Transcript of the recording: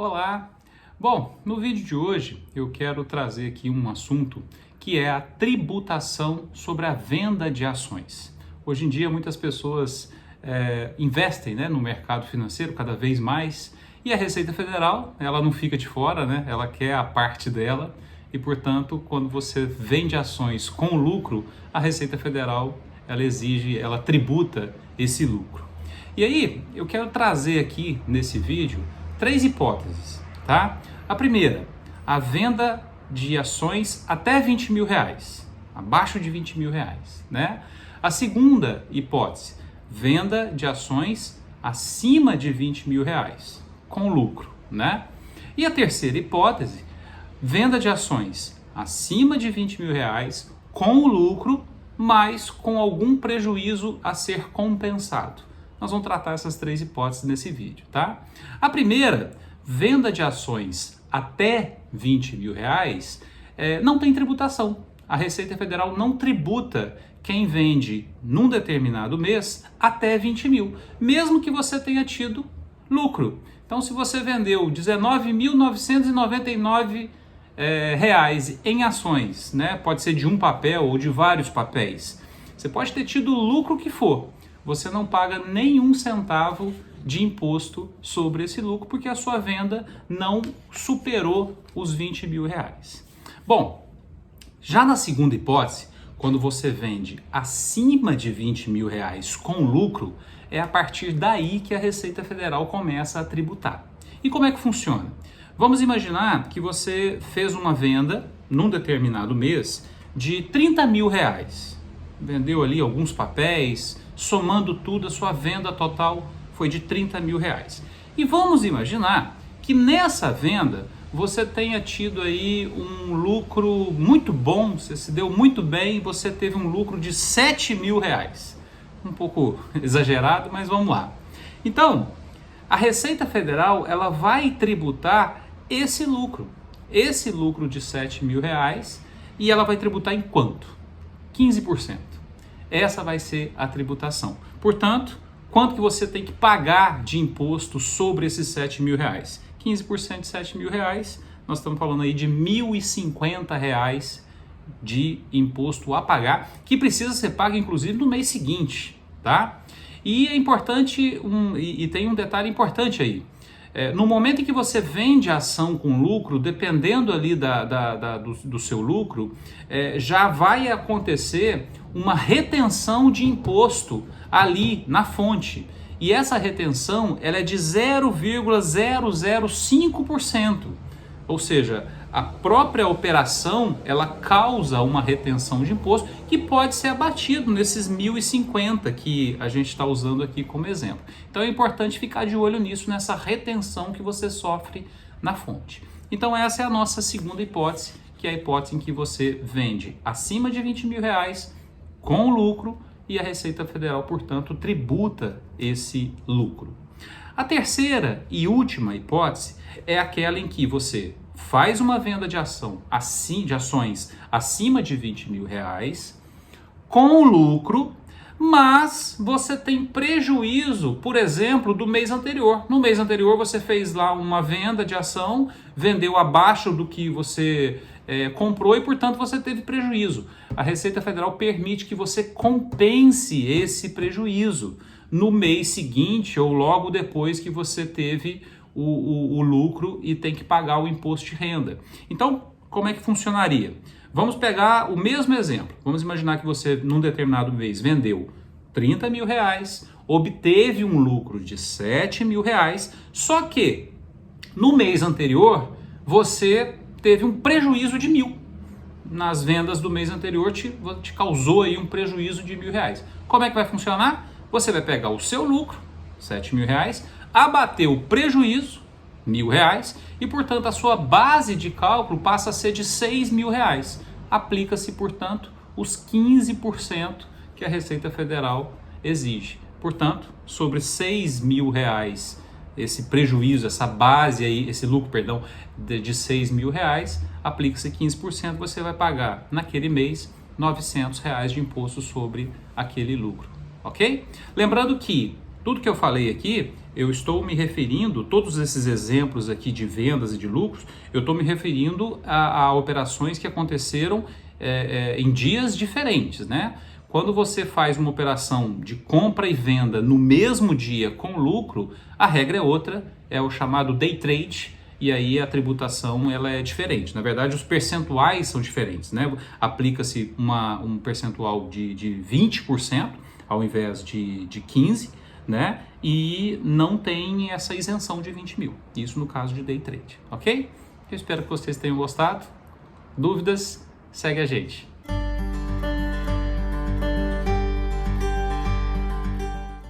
Olá! Bom, no vídeo de hoje eu quero trazer aqui um assunto que é a tributação sobre a venda de ações. Hoje em dia muitas pessoas investem, no mercado financeiro cada vez mais e a Receita Federal ela não fica de fora, ela quer a parte dela e, portanto, quando você vende ações com lucro, a Receita Federal ela tributa esse lucro. E aí eu quero trazer aqui nesse vídeo 3 hipóteses, tá? A primeira, a venda de ações até 20 mil reais, abaixo de 20 mil reais, né? A segunda hipótese, venda de ações acima de 20 mil reais, com lucro, né? E a terceira hipótese, venda de ações acima de 20 mil reais, com lucro, mas com algum prejuízo a ser compensado. Nós vamos tratar essas 3 hipóteses nesse vídeo, tá? A primeira, venda de ações até 20 mil reais, não tem tributação. A Receita Federal não tributa quem vende num determinado mês até 20 mil, mesmo que você tenha tido lucro. Então, se você vendeu 19.999 reais em ações, pode ser de um papel ou de vários papéis, você pode ter tido o lucro que for, você não paga nenhum centavo de imposto sobre esse lucro, porque a sua venda não superou os 20 mil reais. Bom, já na segunda hipótese, quando você vende acima de 20 mil reais com lucro, é a partir daí que a Receita Federal começa a tributar. E como é que funciona? Vamos imaginar que você fez uma venda num determinado mês de 30 mil reais. Vendeu ali alguns papéis, somando tudo, a sua venda total foi de 30 mil reais. E vamos imaginar que nessa venda você tenha tido aí um lucro muito bom, você se deu muito bem, você teve um lucro de 7 mil reais. Um pouco exagerado, mas vamos lá. Então, a Receita Federal ela vai tributar esse lucro de 7 mil reais, e ela vai tributar em quanto? 15%. Essa vai ser a tributação. Portanto, quanto que você tem que pagar de imposto sobre esses 7 mil reais? 15% de 7 mil reais, nós estamos falando aí de R$ 1.050 de imposto a pagar, que precisa ser pago inclusive no mês seguinte, tá? E é importante, e tem um detalhe importante aí. No momento em que você vende a ação com lucro, dependendo ali do seu lucro, já vai acontecer uma retenção de imposto ali na fonte. E essa retenção ela é de 0,005%. Ou seja, a própria operação ela causa uma retenção de imposto que pode ser abatido nesses 1.050 que a gente está usando aqui como exemplo. Então é importante ficar de olho nisso, nessa retenção que você sofre na fonte. Então essa é a nossa segunda hipótese, que é a hipótese em que você vende acima de 20 mil reais com lucro e a Receita Federal, portanto, tributa esse lucro. A terceira e última hipótese é aquela em que você faz uma venda de ações acima de 20 mil reais com lucro, mas você tem prejuízo, por exemplo, do mês anterior. No mês anterior você fez lá uma venda de ação, vendeu abaixo do que você comprou e, portanto, você teve prejuízo. A Receita Federal permite que você compense esse prejuízo no mês seguinte ou logo depois que você teve o lucro e tem que pagar o imposto de renda. Então, como é que funcionaria? Vamos pegar o mesmo exemplo. Vamos imaginar que você, num determinado mês, vendeu 30 mil reais, obteve um lucro de 7 mil reais, só que no mês anterior você teve um prejuízo de 1.000. Nas vendas do mês anterior te causou aí um prejuízo de 1.000 reais. Como é que vai funcionar? Você vai pegar o seu lucro, 7 mil reais, abater o prejuízo, 1.000 reais, e, portanto, a sua base de cálculo passa a ser de 6 mil reais. Aplica-se, portanto, os 15% que a Receita Federal exige. Portanto, sobre 6 mil reais, esse prejuízo, essa base aí, esse lucro, perdão, de 6 mil reais, aplica-se 15%, você vai pagar naquele mês R$ 900 de imposto sobre aquele lucro, ok? Lembrando que tudo que eu falei aqui eu estou me referindo, todos esses exemplos aqui de vendas e de lucros, eu estou me referindo a operações que aconteceram em dias diferentes, né? Quando você faz uma operação de compra e venda no mesmo dia com lucro, a regra é outra, é o chamado day trade, e aí a tributação ela é diferente. Na verdade, os percentuais são diferentes, né? Aplica-se um percentual de 20% ao invés de 15%, né? E não tem essa isenção de 20 mil. Isso no caso de day trade, ok? Eu espero que vocês tenham gostado. Dúvidas? Segue a gente.